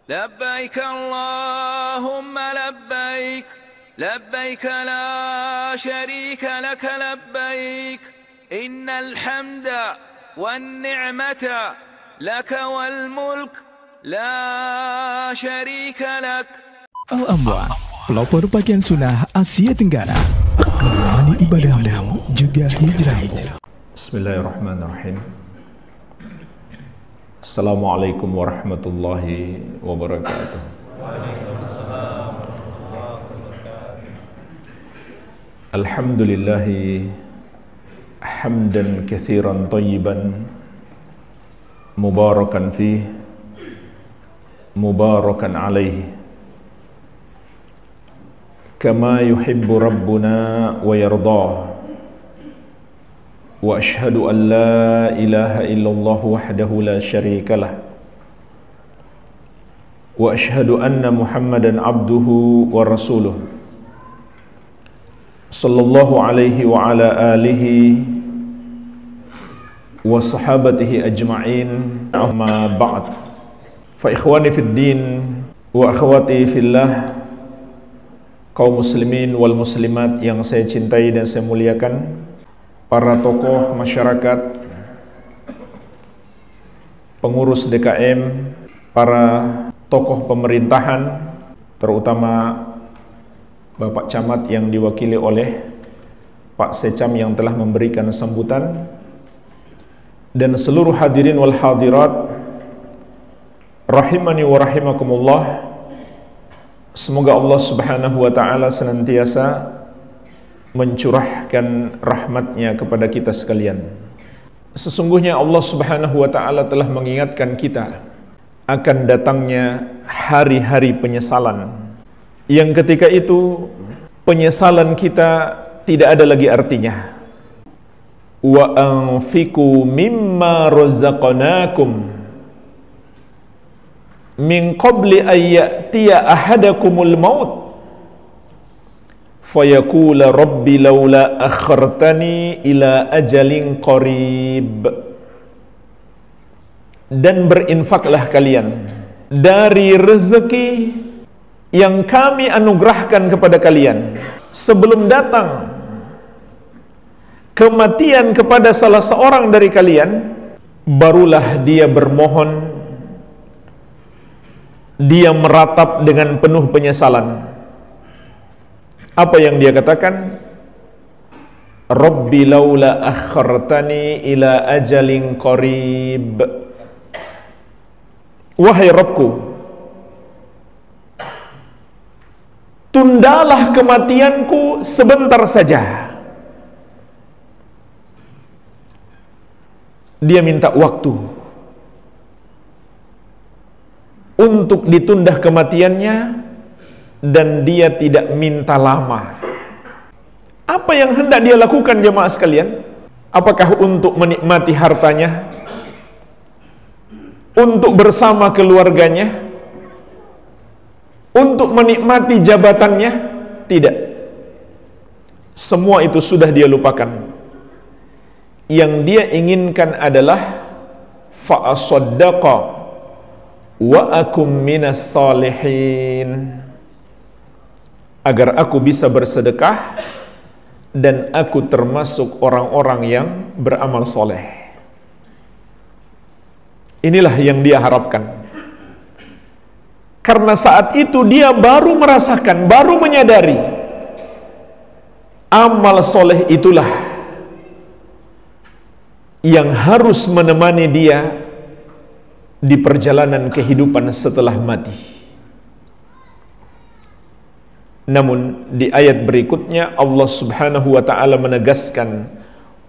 لبيك اللهم لبيك لبيك لا شريك لك لبيك إن الحمد والنعمة لك والملك لا شريك لك. Al-Amwan, pelopor pakaian sunnah Asia Tenggara, menemani ibadahmu juga hijrahmu. Bismillahirrahmanirrahim. Assalamualaikum warahmatullahi wabarakatuh. Alhamdulillahi hamdan katsiran thayyiban mubarakan fih mubarakan alaihi kama yuhibbu rabbuna wa yardah. Wa ashhadu an la ilaha illallah wahdahu la syarika lah. Wa ashhadu anna Muhammadan abduhu wa rasuluh. Sallallahu alaihi wa ala alihi wa sahabatihi ajma'in. Amma ba'd. Fa ikhwani fid din wa akhwati fillah, kaum muslimin wal muslimat yang saya cintai dan saya muliakan, para tokoh masyarakat, pengurus DKM, para tokoh pemerintahan, terutama Bapak Camat yang diwakili oleh Pak Secam yang telah memberikan sambutan, dan seluruh hadirin wal hadirat rahimani wa rahimakumullah. Semoga Allah subhanahu wa ta'ala senantiasa mencurahkan rahmatnya kepada kita sekalian. Sesungguhnya Allah subhanahu wa ta'ala telah mengingatkan kita akan datangnya hari-hari penyesalan, yang ketika itu penyesalan kita tidak ada lagi artinya. Wa anfiqu mimma razaqnakum min qabli ayyatiya ahadakumul maut fayaqula rabbi laula akhartani ila ajalin qarib. Dan berinfaklah kalian dari rezeki yang kami anugerahkan kepada kalian sebelum datang kematian kepada salah seorang dari kalian, barulah dia bermohon, dia meratap dengan penuh penyesalan. Apa yang dia katakan? Rabbi laula akhartani ila ajalin qarib. Wahai Rabbku, tundalah kematianku sebentar saja. Dia minta waktu untuk ditunda kematiannya, dan dia tidak minta lama. Apa yang hendak dia lakukan jemaah sekalian? Apakah untuk menikmati hartanya, untuk bersama keluarganya, untuk menikmati jabatannya? Tidak. Semua itu sudah dia lupakan. Yang dia inginkan adalah fa'asaddaqa wa akum minas salihin, agar aku bisa bersedekah dan aku termasuk orang-orang yang beramal soleh. Inilah yang dia harapkan. Karena saat itu dia baru merasakan, baru menyadari, amal soleh itulah yang harus menemani dia di perjalanan kehidupan setelah mati. Namun di ayat berikutnya Allah subhanahu wa ta'ala menegaskan,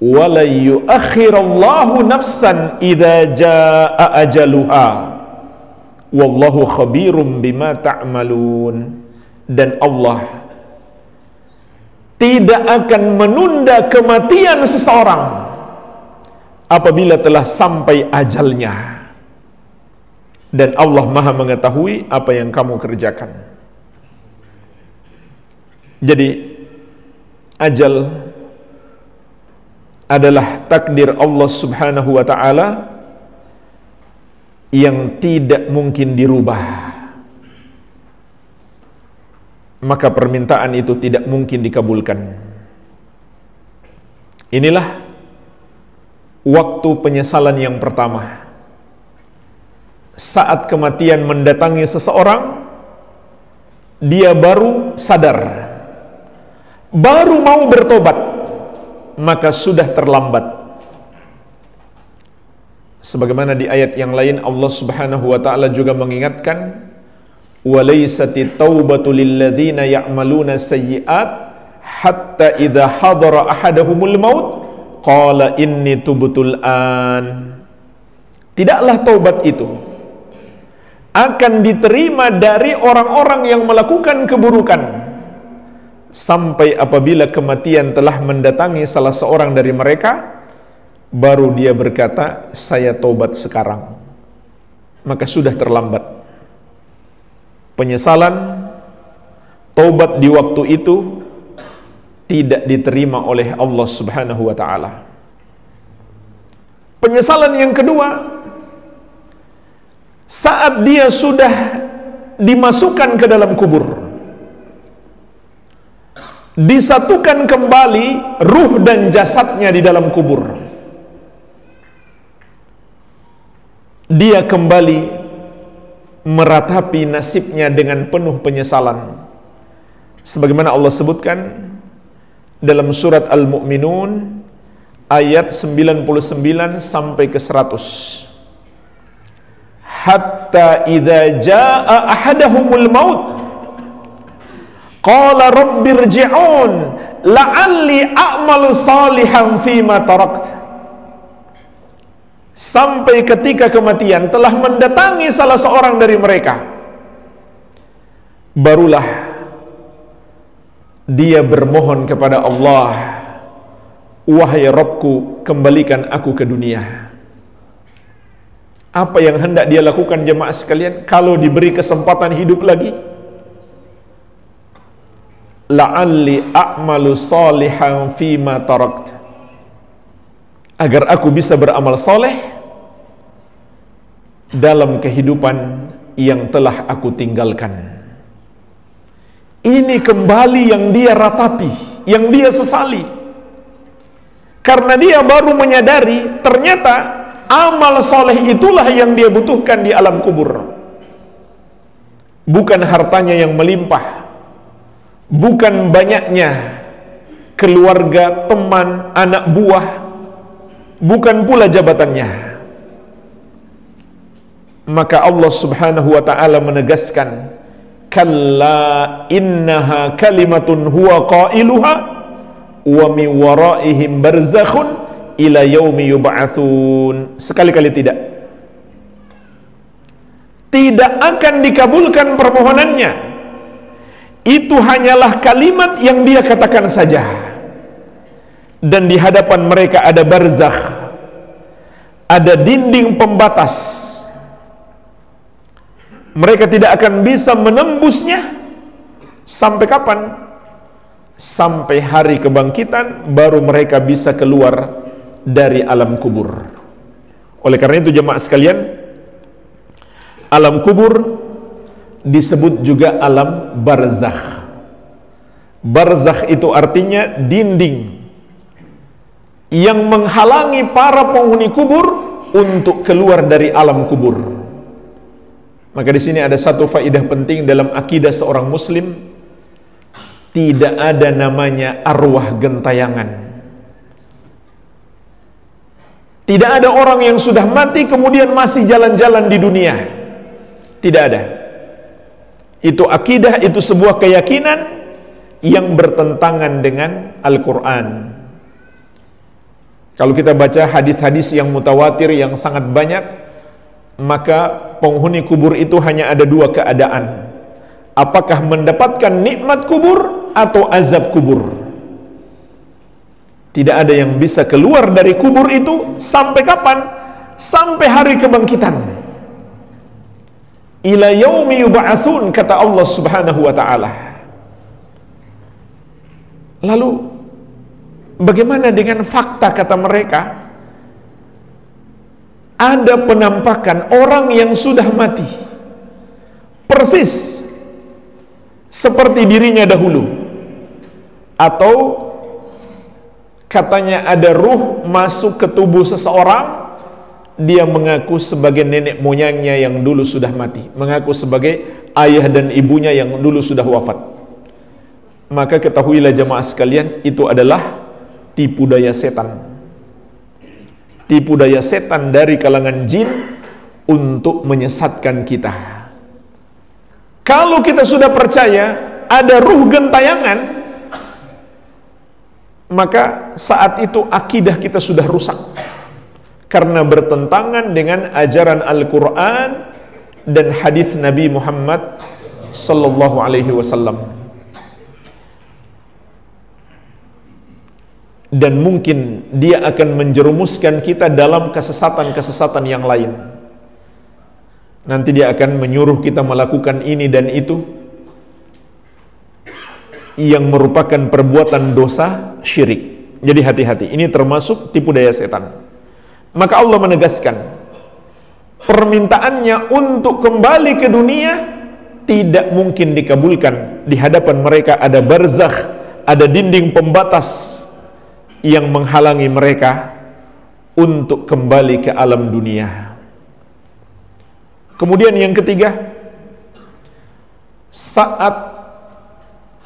wala yuakhirallahu nafsan idza jaa ajaluha wallahu khabirum bima ta'malun. Dan Allah tidak akan menunda kematian seseorang apabila telah sampai ajalnya, dan Allah maha mengetahui apa yang kamu kerjakan. Jadi ajal adalah takdir Allah subhanahu wa ta'ala yang tidak mungkin dirubah. maka permintaan itu tidak mungkin dikabulkan. Inilah waktu penyesalan yang pertama. Saat kematian mendatangi seseorang, dia baru sadar, baru mau bertobat, maka sudah terlambat. Sebagaimana di ayat yang lain Allah Subhanahu wa taala juga mengingatkan, "Walaisatit taubatu lilladzina ya'maluna sayyi'at hatta idza hadara ahadahumul maut qala inni tubtul an." Tidaklah taubat itu akan diterima dari orang-orang yang melakukan keburukan sampai apabila kematian telah mendatangi salah seorang dari mereka, baru dia berkata, saya taubat sekarang. Maka sudah terlambat. Penyesalan, taubat di waktu itu tidak diterima oleh Allah Subhanahu wa taala. Penyesalan yang kedua, saat dia sudah dimasukkan ke dalam kubur, disatukan kembali ruh dan jasadnya di dalam kubur, dia kembali meratapi nasibnya dengan penuh penyesalan. Sebagaimana Allah sebutkan dalam surat Al-Mu'minun ayat 99 sampai ke 100. Hatta idza jaa ahadahumul maut qala rabbirji'un la'alli a'malu salihan fima tarakt. Sampai ketika kematian telah mendatangi salah seorang dari mereka, barulah dia bermohon kepada Allah, wahai Rabbku, kembalikan aku ke dunia. Apa yang hendak dia lakukan jemaah sekalian kalau diberi kesempatan hidup lagi? La'alli a'malu salihan fima tarakt, agar aku bisa beramal soleh dalam kehidupan yang telah aku tinggalkan. Ini kembali yang dia ratapi, yang dia sesali, karena dia baru menyadari ternyata amal soleh itulah yang dia butuhkan di alam kubur. Bukan hartanya yang melimpah, bukan banyaknya keluarga, teman, anak buah, bukan pula jabatannya. Maka Allah Subhanahu wa ta'ala menegaskan, kalla innaha kalimatun huwa qailuha wa min waraihim barzakhun ila yaumi yub'atsun. Sekali-kali tidak akan dikabulkan permohonannya. Itu hanyalah kalimat yang dia katakan saja. Dan di hadapan mereka ada barzakh, ada dinding pembatas. Mereka tidak akan bisa menembusnya. Sampai kapan? Sampai hari kebangkitan baru mereka bisa keluar dari alam kubur. Oleh karena itu jemaah sekalian, alam kubur disebut juga alam barzakh. Barzakh itu artinya dinding yang menghalangi para penghuni kubur untuk keluar dari alam kubur. Maka di sini ada satu faedah penting dalam akidah seorang muslim. Tidak ada namanya arwah gentayangan. Tidak ada orang yang sudah mati kemudian masih jalan-jalan di dunia. Tidak ada. Itu akidah, itu sebuah keyakinan yang bertentangan dengan Al-Quran. Kalau kita baca hadis-hadis yang mutawatir yang sangat banyak, maka penghuni kubur itu hanya ada dua keadaan. Apakah mendapatkan nikmat kubur atau azab kubur. Tidak ada yang bisa keluar dari kubur itu sampai kapan? Sampai hari kebangkitan. Ila yaumi yub'atsun, kata Allah Subhanahu wa ta'ala. Lalu bagaimana dengan fakta kata mereka? Ada penampakan orang yang sudah mati, persis seperti dirinya dahulu. Atau katanya ada ruh masuk ke tubuh seseorang, dia mengaku sebagai nenek moyangnya yang dulu sudah mati, mengaku sebagai ayah dan ibunya yang dulu sudah wafat. Maka ketahuilah jemaah sekalian, itu adalah tipu daya setan. Tipu daya setan dari kalangan jin untuk menyesatkan kita. Kalau kita sudah percaya ada ruh gentayangan, maka saat itu akidah kita sudah rusak, karena bertentangan dengan ajaran Al-Quran dan hadis Nabi Muhammad sallallahu alaihi wasallam. Dan mungkin dia akan menjerumuskan kita dalam kesesatan-kesesatan yang lain. Nanti dia akan menyuruh kita melakukan ini dan itu yang merupakan perbuatan dosa syirik. Jadi hati-hati, ini termasuk tipu daya setan. Maka Allah menegaskan, permintaannya untuk kembali ke dunia tidak mungkin dikabulkan. Di hadapan mereka ada barzakh, ada dinding pembatas yang menghalangi mereka untuk kembali ke alam dunia. Kemudian yang ketiga, saat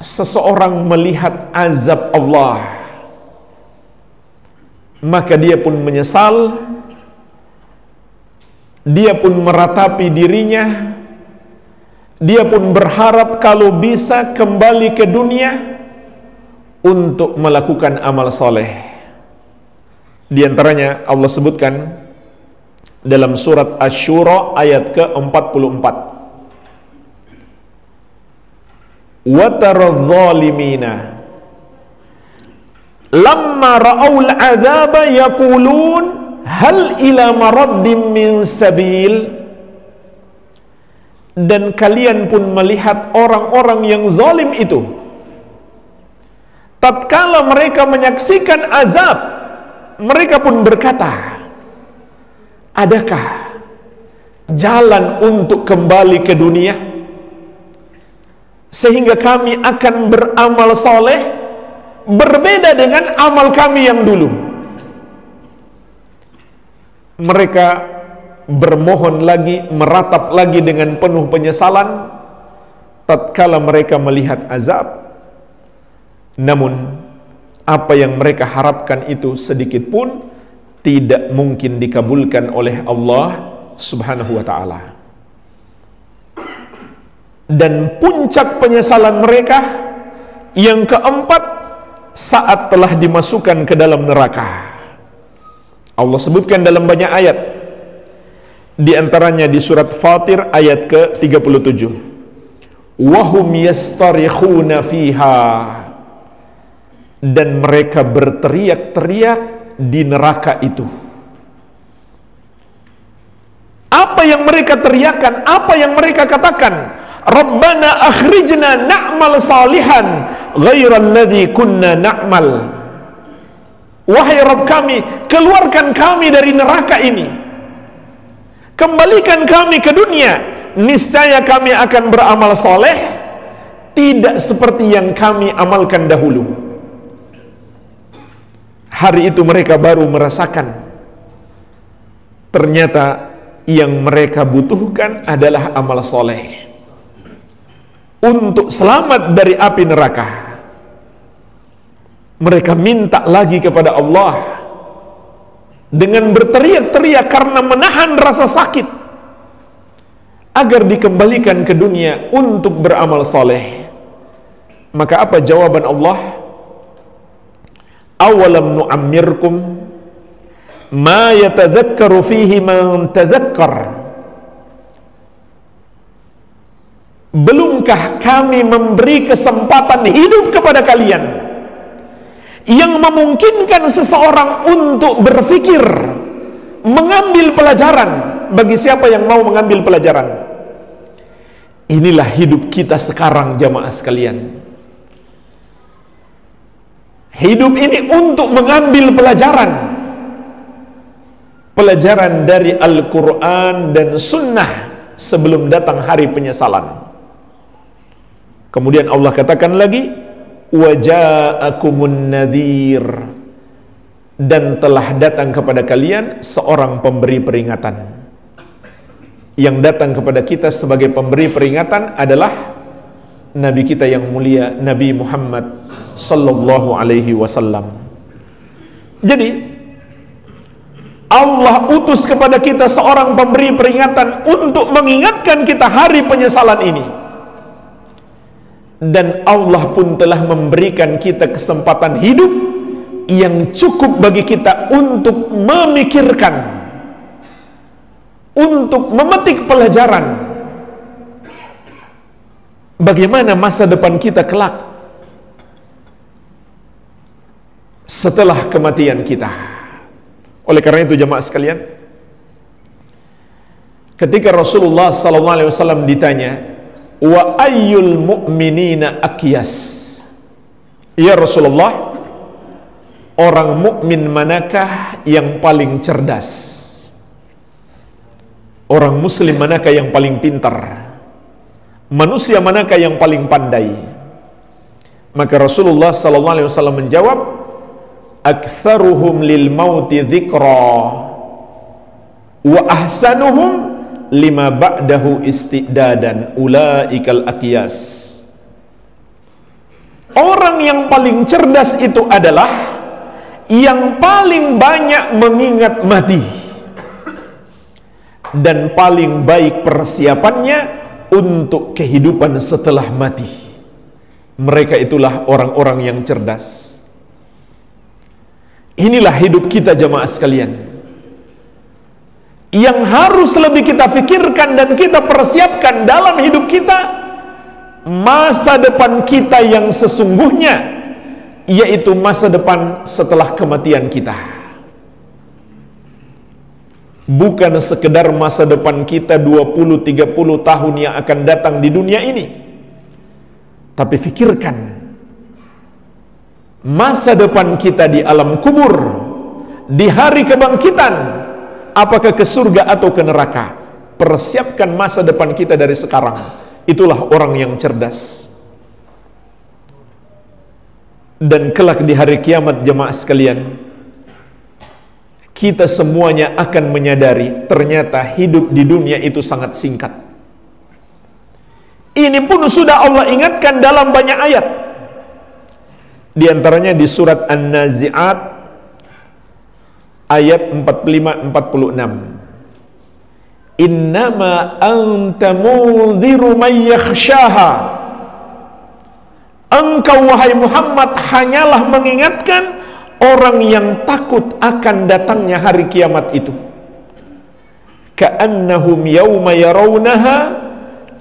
seseorang melihat azab Allah, maka dia pun menyesal, dia pun meratapi dirinya, dia pun berharap kalau bisa kembali ke dunia untuk melakukan amal soleh. Di antaranya Allah sebutkan dalam surat Asy-Syura ayat ke-44, wa taradh-dhalimina lamma ra'aul 'adzaba yaqulun hal ila maraddim min sabil. Dan kalian pun melihat orang-orang yang zalim itu, tatkala mereka menyaksikan azab, mereka pun berkata, adakah jalan untuk kembali ke dunia sehingga kami akan beramal soleh berbeda dengan amal kami yang dulu. Mereka bermohon lagi, meratap lagi dengan penuh penyesalan tatkala mereka melihat azab. Namun apa yang mereka harapkan itu sedikit pun tidak mungkin dikabulkan oleh Allah Subhanahu wa ta'ala. Dan puncak penyesalan mereka yang keempat, saat telah dimasukkan ke dalam neraka. Allah sebutkan dalam banyak ayat, di antaranya di surat Fatir ayat ke-37, wahum yastarikhuna fiha, dan mereka berteriak-teriak di neraka itu. Apa yang mereka teriakan, apa yang mereka katakan? Rabbana akhrijna na'mal salihan ghairal ladzi kunna na'mal. Wahai Rabb kami, keluarkan kami dari neraka ini, kembalikan kami ke dunia, niscaya kami akan beramal soleh tidak seperti yang kami amalkan dahulu. Hari itu mereka baru merasakan ternyata yang mereka butuhkan adalah amal soleh untuk selamat dari api neraka. Mereka minta lagi kepada Allah dengan berteriak-teriak karena menahan rasa sakit agar dikembalikan ke dunia untuk beramal soleh. Maka apa jawaban Allah? Awalam nu'ammirkum ma yatadzakkaru fihi man tadzakkar. Belumkah kami memberi kesempatan hidup kepada kalian yang memungkinkan seseorang untuk berpikir, mengambil pelajaran bagi siapa yang mau mengambil pelajaran. Inilah hidup kita sekarang jamaah sekalian. Hidup ini untuk mengambil pelajaran, pelajaran dari Al-Quran dan Sunnah sebelum datang hari penyesalan. Kemudian Allah katakan lagi, wa ja'akumun nadhir, dan telah datang kepada kalian seorang pemberi peringatan. Yang datang kepada kita sebagai pemberi peringatan adalah Nabi kita yang mulia, Nabi Muhammad sallallahu alaihi wasallam. Jadi Allah utus kepada kita seorang pemberi peringatan untuk mengingatkan kita hari penyesalan ini. Dan Allah pun telah memberikan kita kesempatan hidup yang cukup bagi kita untuk memikirkan, untuk memetik pelajaran bagaimana masa depan kita kelak setelah kematian kita. Oleh karena itu jemaah sekalian, ketika Rasulullah SAW ditanya, wa ayyul mu'minina akyas, ya Rasulullah, orang mukmin manakah yang paling cerdas? Orang muslim manakah yang paling pintar? Manusia manakah yang paling pandai? Maka Rasulullah SAW menjawab, aktsaruhum lil mauti dzikra wa ahsanuhum lima ba'dahu istidadan ulaikal aqyas. Orang yang paling cerdas itu adalah yang paling banyak mengingat mati dan paling baik persiapannya untuk kehidupan setelah mati. Mereka itulah orang-orang yang cerdas. Inilah hidup kita jemaah sekalian, yang harus lebih kita pikirkan dan kita persiapkan dalam hidup kita, masa depan kita yang sesungguhnya, yaitu masa depan setelah kematian kita. Bukan sekedar masa depan kita 20-30 tahun yang akan datang di dunia ini, tapi pikirkan masa depan kita di alam kubur, di hari kebangkitan, apakah ke surga atau ke neraka. Persiapkan masa depan kita dari sekarang. Itulah orang yang cerdas. Dan kelak di hari kiamat jemaah sekalian, kita semuanya akan menyadari ternyata hidup di dunia itu sangat singkat. Ini pun sudah Allah ingatkan dalam banyak ayat. Di antaranya di surat An-Nazi'at ayat 45-46. Innama anta mundhiru may yakhshaha. Engkau wahai Muhammad hanyalah mengingatkan orang yang takut akan datangnya hari kiamat itu. Ka'annahum yawma yarawnaha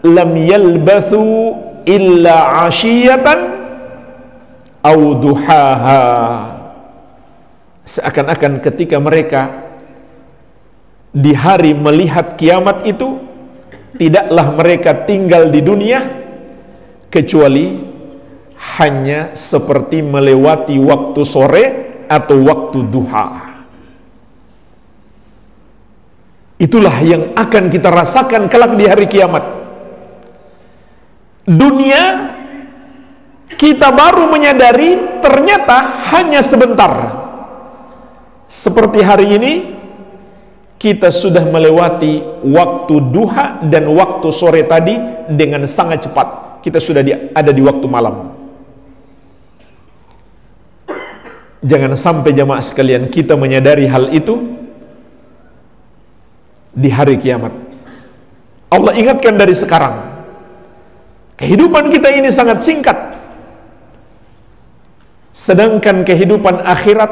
lam yalbathu illa 'ashiyatan aw duhaha. Seakan-akan ketika mereka di hari melihat kiamat itu, tidaklah mereka tinggal di dunia kecuali hanya seperti melewati waktu sore atau waktu duha. Itulah yang akan kita rasakan kelak di hari kiamat. Dunia kita baru menyadari ternyata hanya sebentar. Seperti hari ini kita sudah melewati waktu duha dan waktu sore tadi dengan sangat cepat. Kita sudah ada di waktu malam. Jangan sampai jamaah sekalian kita menyadari hal itu di hari kiamat. Allah ingatkan dari sekarang. Kehidupan kita ini sangat singkat. Sedangkan kehidupan akhirat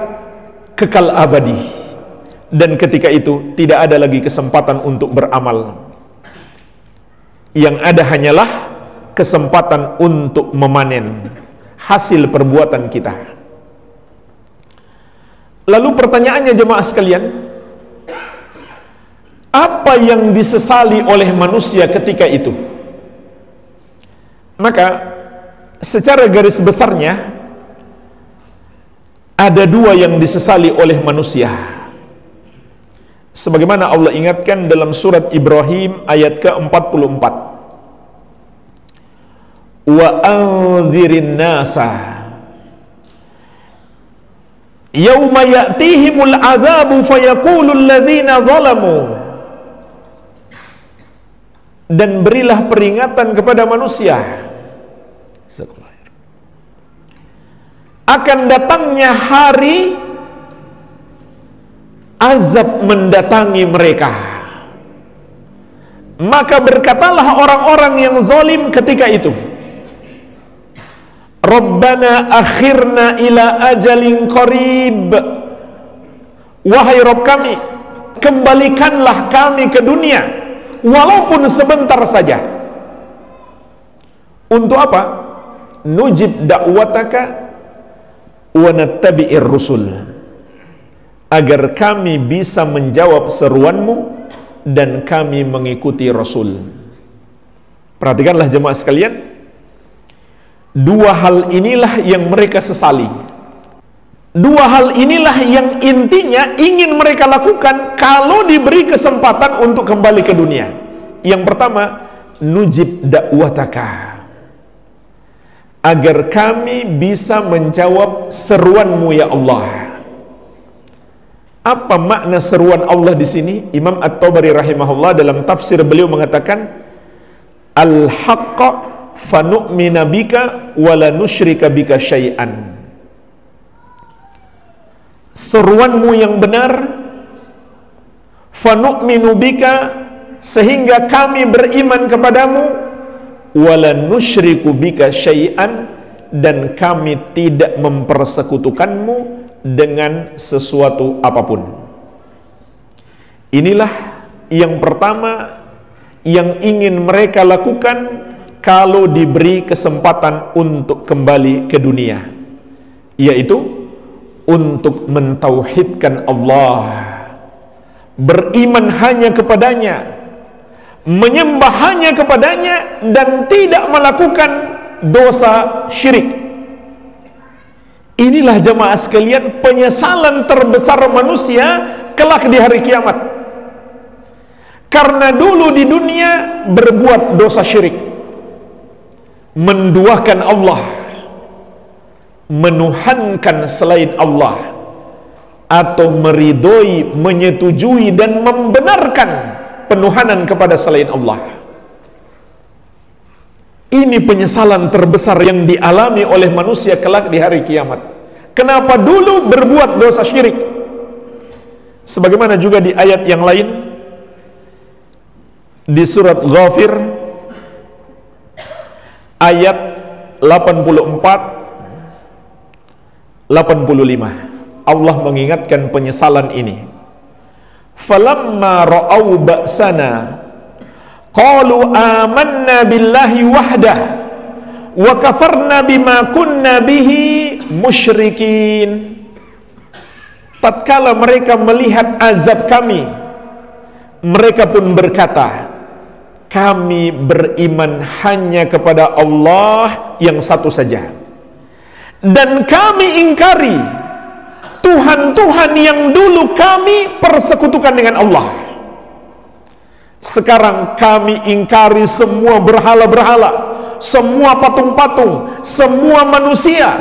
kekal abadi. Dan ketika itu tidak ada lagi kesempatan untuk beramal. Yang ada hanyalah kesempatan untuk memanen hasil perbuatan kita. Lalu pertanyaannya jemaah sekalian, apa yang disesali oleh manusia ketika itu? Maka secara garis besarnya ada dua yang disesali oleh manusia. Sebagaimana Allah ingatkan dalam surat Ibrahim ayat ke-44. wa anzirin nasa yauma ya'tihimul adzabu fayaqulul ladzina zalamu, dan berilah peringatan kepada manusia akan datangnya hari azab mendatangi mereka. Maka berkatalah orang-orang yang zalim ketika itu, Rabbana akhirna ila ajalin qarib, wahai Rabb kami, kembalikanlah kami ke dunia walaupun sebentar saja. Untuk apa? Nujib da'wataka wa nattabi'ir rusul, agar kami bisa menjawab seruanmu dan kami mengikuti Rasul. Perhatikanlah jemaah sekalian, dua hal inilah yang mereka sesali. Dua hal inilah yang intinya ingin mereka lakukan kalau diberi kesempatan untuk kembali ke dunia. Yang pertama, nujib da'wataka, agar kami bisa menjawab seruanmu ya Allah. Apa makna seruan Allah di sini? Imam At-Tabari rahimahullah dalam tafsir beliau mengatakan, al-haqqa fanu'mina bika wa la nusyrika bika syai'an. Seruanmu yang benar, fanu'minu bika, sehingga kami beriman kepadamu, wa la nusyriku bika syai'an, dan kami tidak mempersekutukanmu dengan sesuatu apapun. Inilah yang pertama yang ingin mereka lakukan kalau diberi kesempatan untuk kembali ke dunia, yaitu untuk mentauhidkan Allah, beriman hanya kepadanya, menyembah hanya kepadanya, dan tidak melakukan dosa syirik. Inilah jemaah sekalian penyesalan terbesar manusia kelak di hari kiamat. Karena dulu di dunia berbuat dosa syirik, menduakan Allah, menuhankan selain Allah, atau meridhoi, menyetujui dan membenarkan penuhanan kepada selain Allah. Ini penyesalan terbesar yang dialami oleh manusia kelak di hari kiamat. Kenapa dulu berbuat dosa syirik? Sebagaimana juga di ayat yang lain, di surat Ghafir ayat 84-85, Allah mengingatkan penyesalan ini. Falamma ra'au ba'sana qalu amanna billahi wahdah wa kafarna bima kunna bihi musyrikin. Tatkala mereka melihat azab kami, mereka pun berkata, kami beriman hanya kepada Allah yang satu saja, dan kami ingkari Tuhan-Tuhan yang dulu kami persekutukan dengan Allah. Sekarang kami ingkari semua berhala-berhala, semua patung-patung, semua manusia,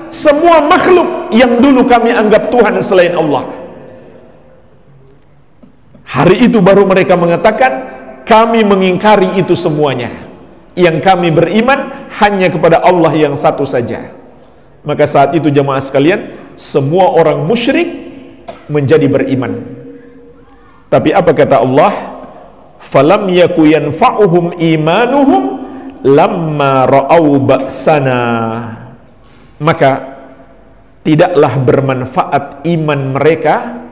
semua makhluk yang dulu kami anggap Tuhan selain Allah. Hari itu baru mereka mengatakan, kami mengingkari itu semuanya. Yang kami beriman hanya kepada Allah yang satu saja. Maka saat itu jemaah sekalian, semua orang musyrik menjadi beriman. Tapi apa kata Allah? Falam yaku yanfa'uhum imanuhum lamma ra'au ba'sana. Maka tidaklah bermanfaat iman mereka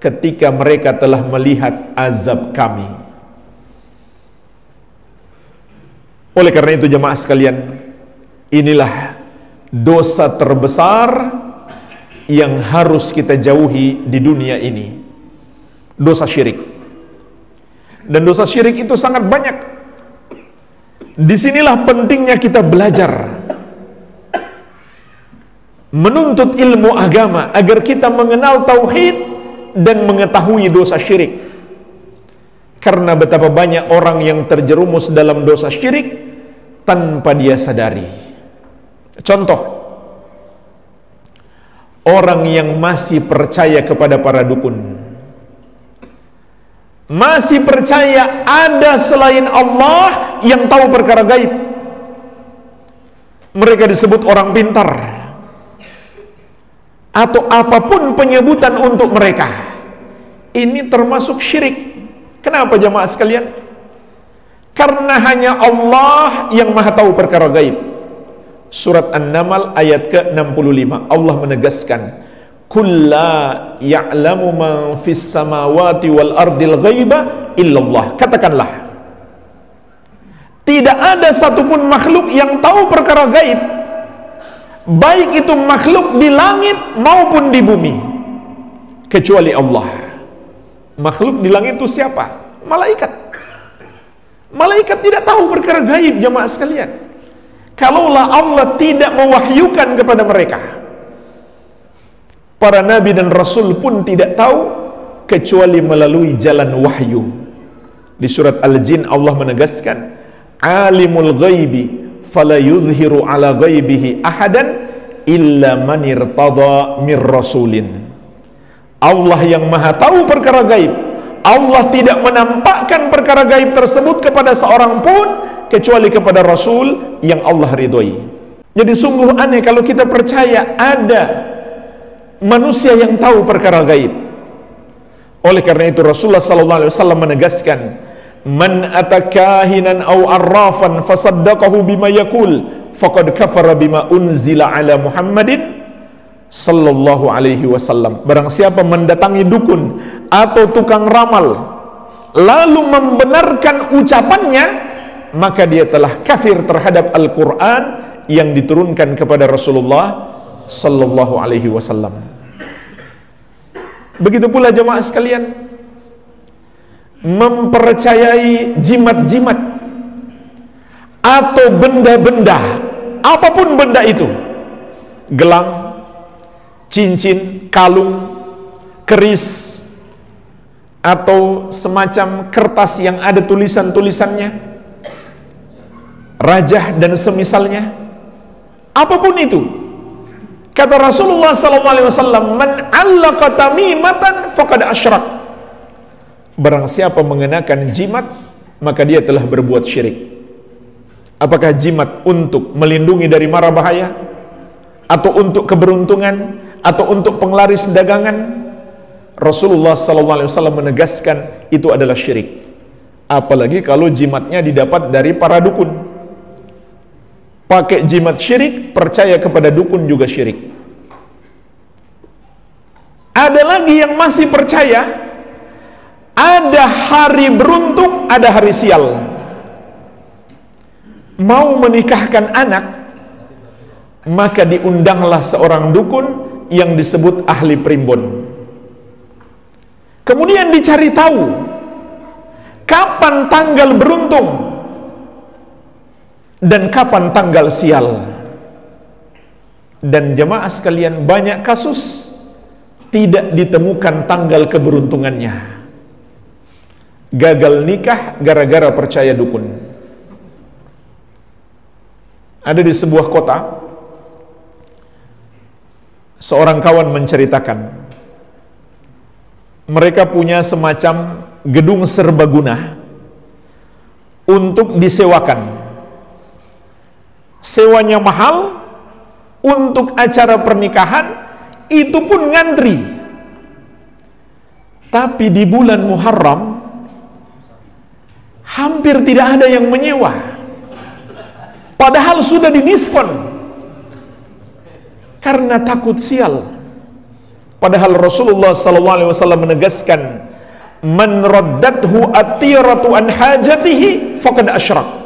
ketika mereka telah melihat azab kami. Oleh karena itu jemaah sekalian, inilah dosa terbesar yang harus kita jauhi di dunia ini, dosa syirik. Dan dosa syirik itu sangat banyak. Disinilah pentingnya kita belajar, menuntut ilmu agama agar kita mengenal tauhid dan mengetahui dosa syirik. Karena betapa banyak orang yang terjerumus dalam dosa syirik tanpa dia sadari. Contoh, orang yang masih percaya kepada para dukun, masih percaya ada selain Allah yang tahu perkara gaib. Mereka disebut orang pintar atau apapun penyebutan untuk mereka. Ini termasuk syirik. Kenapa jamaah sekalian? Karena hanya Allah yang maha tahu perkara gaib. Surat An-Naml ayat ke-65, Allah menegaskan, kulla ya'lamu man fis samawati wal ardil ghaiba illallah. Katakanlah, tidak ada satupun makhluk yang tahu perkara gaib, baik itu makhluk di langit maupun di bumi, kecuali Allah. Makhluk di langit itu siapa? Malaikat. Malaikat tidak tahu perkara gaib jamaah sekalian. Kalaulah Allah tidak mewahyukan kepada mereka, para nabi dan rasul pun tidak tahu kecuali melalui jalan wahyu. Di surat Al-Jin Allah menegaskan, alimul ghaibi fala yuzhiru ala ghaibihi ahadan illa man irtada mir rasulin. Allah yang maha tahu perkara gaib, Allah tidak menampakkan perkara gaib tersebut kepada seorang pun kecuali kepada Rasul yang Allah ridhoi. Jadi sungguh aneh kalau kita percaya ada manusia yang tahu perkara gaib. Oleh karena itu Rasulullah SAW menegaskan, man atakahinan aw arrafan fasaddaqahu bima yaqul faqad kafara bima unzila ala Muhammadin sallallahu alaihi wasallam. Barang siapa mendatangi dukun atau tukang ramal lalu membenarkan ucapannya, maka dia telah kafir terhadap Al-Quran yang diturunkan kepada Rasulullah sallallahu alaihi wasallam. Begitu pula jemaah sekalian, mempercayai jimat-jimat atau benda-benda, apapun benda itu, gelang, cincin, kalung, keris, atau semacam kertas yang ada tulisan-tulisannya, rajah dan semisalnya, apapun itu, kata Rasulullah SAW, man 'allaqa tamimatan faqad asyrak. Barang siapa mengenakan jimat, maka dia telah berbuat syirik. Apakah jimat untuk melindungi dari mara bahaya, atau untuk keberuntungan, atau untuk penglaris dagangan? Rasulullah SAW menegaskan itu adalah syirik. Apalagi kalau jimatnya didapat dari para dukun. Pakai jimat syirik, percaya kepada dukun juga syirik. Ada lagi yang masih percaya ada hari beruntung, ada hari sial. Mau menikahkan anak, maka diundanglah seorang dukun yang disebut ahli primbon. Kemudian dicari tahu kapan tanggal beruntung dan kapan tanggal sial. Dan jemaah sekalian, banyak kasus tidak ditemukan tanggal keberuntungannya. Gagal nikah gara-gara percaya dukun. Ada di sebuah kota, seorang kawan menceritakan, mereka punya semacam gedung serbaguna untuk disewakan. Sewanya mahal, untuk acara pernikahan itu pun ngantri. Tapi di bulan Muharram hampir tidak ada yang menyewa, padahal sudah didiskon karena takut sial. Padahal Rasulullah SAW menegaskan, man raddathu at-tiratu an hajatihi faqad asyrak.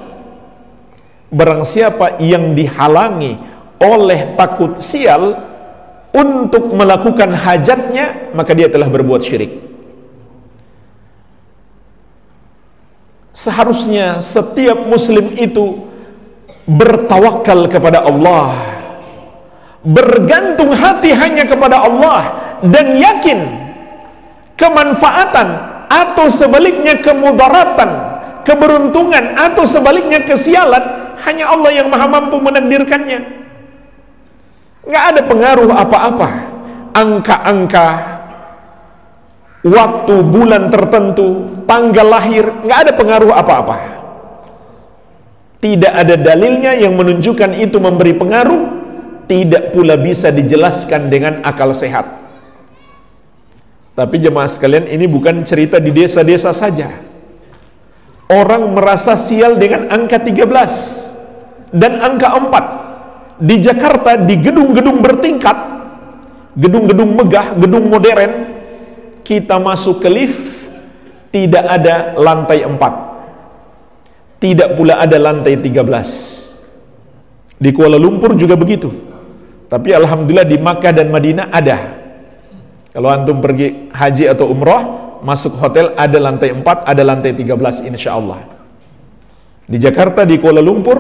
Barang siapa yang dihalangi oleh takut sial untuk melakukan hajatnya, maka dia telah berbuat syirik. Seharusnya setiap muslim itu bertawakal kepada Allah, bergantung hati hanya kepada Allah, dan yakin kemanfaatan atau sebaliknya kemudaratan, keberuntungan atau sebaliknya kesialan hanya Allah yang maha mampu menakdirkannya. Nggak ada pengaruh apa-apa angka-angka, waktu, bulan tertentu, tanggal lahir, nggak ada pengaruh apa-apa. Tidak ada dalilnya yang menunjukkan itu memberi pengaruh, tidak pula bisa dijelaskan dengan akal sehat. Tapi jemaah sekalian, ini bukan cerita di desa-desa saja. Orang merasa sial dengan angka 13 dan angka 4. Di Jakarta, di gedung-gedung bertingkat, gedung-gedung megah, gedung modern, kita masuk ke lift, tidak ada lantai 4, tidak pula ada lantai 13. Di Kuala Lumpur juga begitu. Tapi alhamdulillah di Makkah dan Madinah ada. Kalau antum pergi haji atau umrah, masuk hotel ada lantai 4, ada lantai 13 insya Allah. Di Jakarta, di Kuala Lumpur,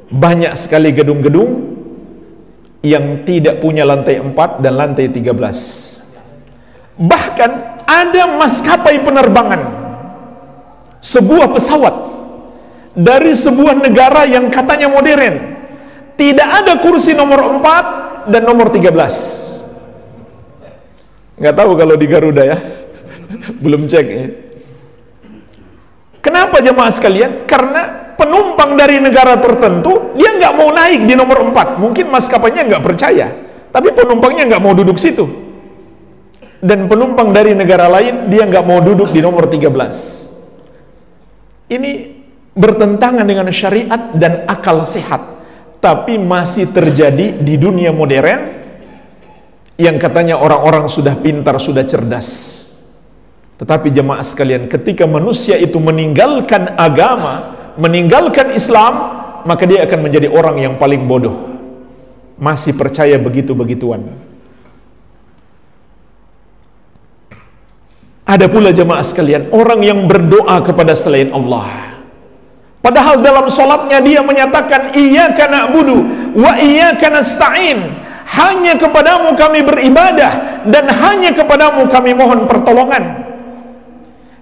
banyak sekali gedung-gedung yang tidak punya lantai 4 dan lantai 13. Bahkan ada maskapai penerbangan, sebuah pesawat dari sebuah negara yang katanya modern, tidak ada kursi nomor 4 dan nomor 13. Nggak tahu kalau di Garuda ya, belum cek ya. Kenapa jemaah sekalian? Karena penumpang dari negara tertentu dia nggak mau naik di nomor 4. Mungkin maskapainya nggak percaya, tapi penumpangnya nggak mau duduk situ. Dan penumpang dari negara lain dia nggak mau duduk di nomor 13. Ini bertentangan dengan syariat dan akal sehat, tapi masih terjadi di dunia modern yang katanya orang-orang sudah pintar, sudah cerdas. Tetapi jemaah sekalian, ketika manusia itu meninggalkan agama, meninggalkan Islam, maka dia akan menjadi orang yang paling bodoh. Masih percaya begitu-begituan. Ada pula jemaah sekalian, orang yang berdoa kepada selain Allah. Padahal dalam sholatnya dia menyatakan, Iyyaka na'budu wa iyyaka nasta'in. Hanya kepadamu kami beribadah, dan hanya kepadamu kami mohon pertolongan.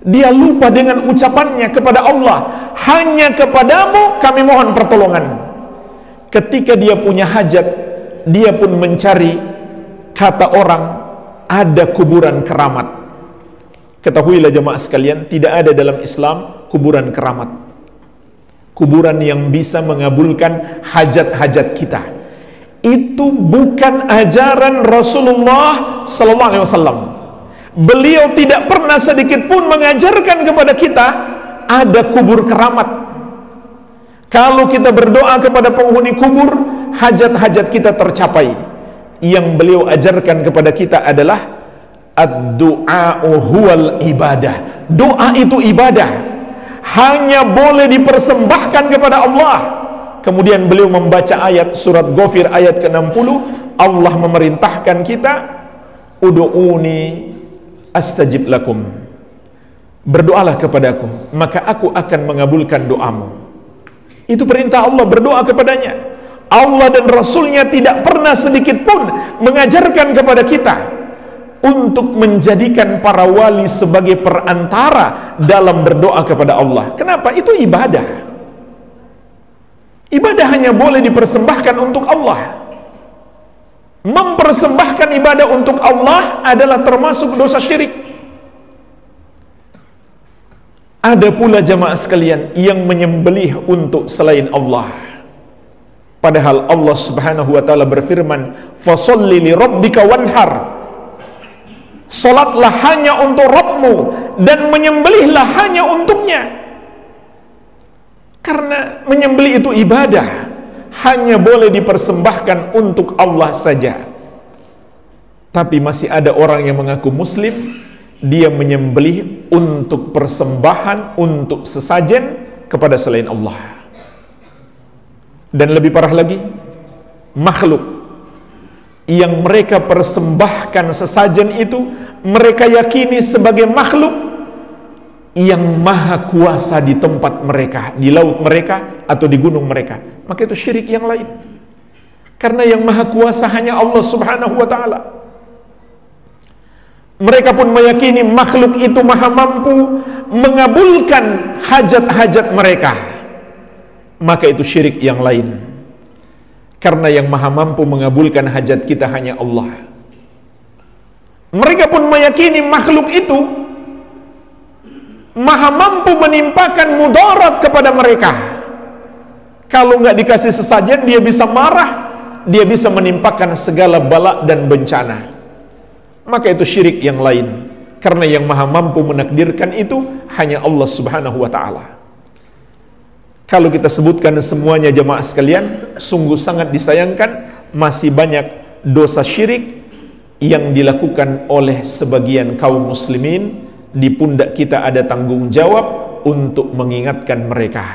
Dia lupa dengan ucapannya kepada Allah, hanya kepadamu kami mohon pertolongan. Ketika dia punya hajat, dia pun mencari, kata orang, ada kuburan keramat. Ketahuilah jemaah sekalian, tidak ada dalam Islam kuburan keramat, kuburan yang bisa mengabulkan hajat-hajat kita. Itu bukan ajaran Rasulullah sallallahu alaihi wasallam. Beliau tidak pernah sedikit pun mengajarkan kepada kita ada kubur keramat. Kalau kita berdoa kepada penghuni kubur, hajat-hajat kita tercapai. Yang beliau ajarkan kepada kita adalah ad-du'a'u huwal ibadah. Doa itu ibadah, hanya boleh dipersembahkan kepada Allah. Kemudian beliau membaca ayat surat Ghafir ayat ke-60. Allah memerintahkan kita, ud'uni astajib lakum. Berdoalah kepadaku, maka aku akan mengabulkan doamu. Itu perintah Allah, berdoa kepadanya. Allah dan Rasulnya tidak pernah sedikit pun mengajarkan kepada kita untuk menjadikan para wali sebagai perantara dalam berdoa kepada Allah. Kenapa? Itu ibadah. Ibadah hanya boleh dipersembahkan untuk Allah. Mempersembahkan ibadah untuk Allah adalah termasuk dosa syirik. Ada pula jamaah sekalian yang menyembelih untuk selain Allah. Padahal Allah Subhanahu wa taala berfirman, "Fasholli li rabbika wanhar." Salatlah hanya untuk Rabbmu dan menyembelihlah hanya untuknya. Karena menyembelih itu ibadah, hanya boleh dipersembahkan untuk Allah saja. Tapi masih ada orang yang mengaku muslim, dia menyembelih untuk persembahan, untuk sesajen kepada selain Allah. Dan lebih parah lagi, makhluk yang mereka persembahkan sesajen itu, mereka yakini sebagai makhluk yang maha kuasa di tempat mereka, di laut mereka atau di gunung mereka. Maka itu syirik yang lain. Karena yang maha kuasa hanya Allah Subhanahu wa ta'ala. Mereka pun meyakini makhluk itu maha mampu mengabulkan hajat-hajat mereka. maka itu syirik yang lain. Karena yang maha mampu mengabulkan hajat kita hanya Allah. Mereka pun meyakini makhluk itu maha mampu menimpakan mudarat kepada mereka. Kalau nggak dikasih sesajen, dia bisa marah, dia bisa menimpakan segala bala dan bencana. Maka itu syirik yang lain. Karena yang maha mampu menakdirkan itu hanya Allah subhanahu wa ta'ala. Kalau kita sebutkan semuanya jemaah sekalian, sungguh sangat disayangkan masih banyak dosa syirik yang dilakukan oleh sebagian kaum muslimin. Di pundak kita ada tanggung jawab untuk mengingatkan mereka.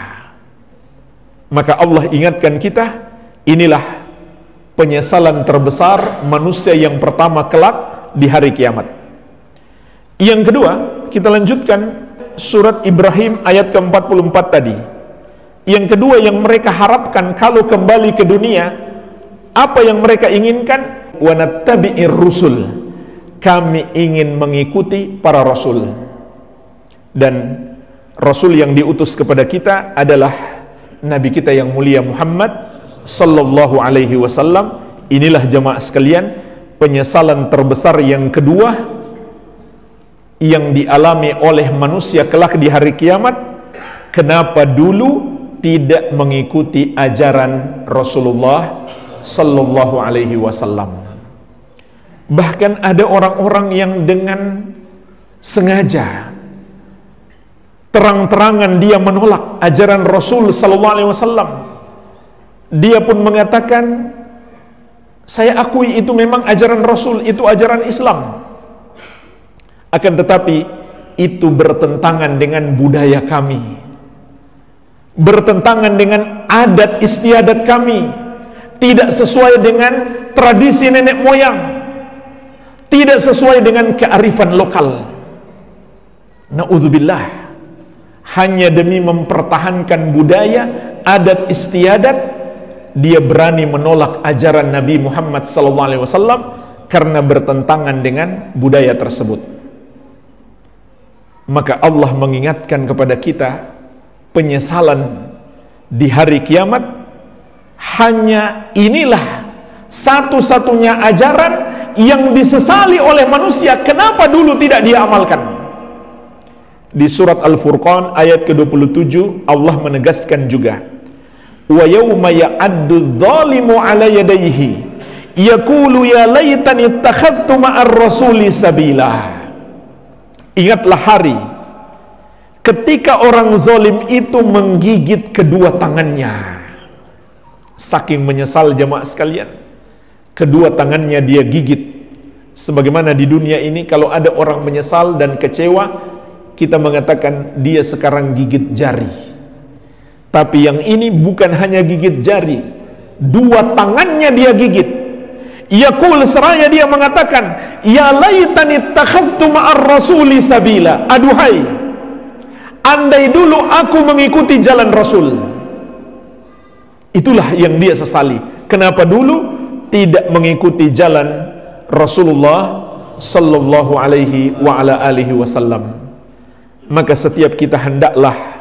Maka Allah ingatkan kita, inilah penyesalan terbesar manusia yang pertama kelak di hari kiamat. Yang kedua, kita lanjutkan surat Ibrahim ayat ke-44 tadi. Yang kedua yang mereka harapkan kalau kembali ke dunia, apa yang mereka inginkan? Wa nattabi'ir rusul. Kami ingin mengikuti para rasul. Dan rasul yang diutus kepada kita adalah nabi kita yang mulia Muhammad sallallahu alaihi wasallam. Inilah jemaah sekalian penyesalan terbesar yang kedua yang dialami oleh manusia kelak di hari kiamat. Kenapa dulu tidak mengikuti ajaran Rasulullah sallallahu alaihi wasallam? Bahkan ada orang-orang yang dengan sengaja terang-terangan dia menolak ajaran Rasul sallallahu alaihi wasallam. Dia pun mengatakan, saya akui itu memang ajaran Rasul, itu ajaran Islam. Akan tetapi itu bertentangan dengan budaya kami, bertentangan dengan adat istiadat kami, tidak sesuai dengan tradisi nenek moyang, tidak sesuai dengan kearifan lokal. Na'udzubillah. Hanya demi mempertahankan budaya, adat istiadat, dia berani menolak ajaran Nabi Muhammad SAW karena bertentangan dengan budaya tersebut. Maka Allah mengingatkan kepada kita, penyesalan di hari kiamat hanya inilah satu-satunya ajaran yang disesali oleh manusia. Kenapa dulu tidak dia amalkan? Di surat Al-Furqan ayat ke-27 Allah menegaskan juga, wa yauma ya'addu dzalimu 'ala yadayhi yaqulu ya laitani ittakhadtu ma'ar rasuli sabila. Ingatlah hari ketika orang zalim itu menggigit kedua tangannya. Saking menyesal jemaah sekalian, kedua tangannya dia gigit. Sebagaimana di dunia ini kalau ada orang menyesal dan kecewa, kita mengatakan dia sekarang gigit jari. Tapi yang ini bukan hanya gigit jari, dua tangannya dia gigit. Yaqul, seraya dia mengatakan, ya laitani takhadtu ma'ar rasuli sabila. Aduhai, andai dulu aku mengikuti jalan Rasul. Itulah yang dia sesali. Kenapa dulu tidak mengikuti jalan Rasulullah sallallahu alaihi wa ala alihi wasallam? Maka setiap kita hendaklah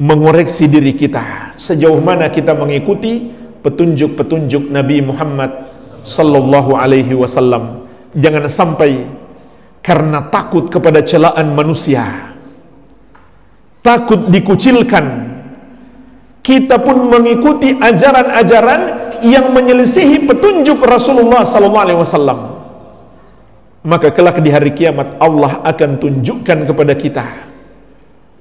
mengoreksi diri kita, sejauh mana kita mengikuti petunjuk-petunjuk Nabi Muhammad sallallahu alaihi wasallam. Jangan sampai karena takut kepada celaan manusia, takut dikucilkan, kita pun mengikuti ajaran-ajaran yang menyelisihi petunjuk Rasulullah sallallahu alaihi wasallam. Maka kelak di hari kiamat Allah akan tunjukkan kepada kita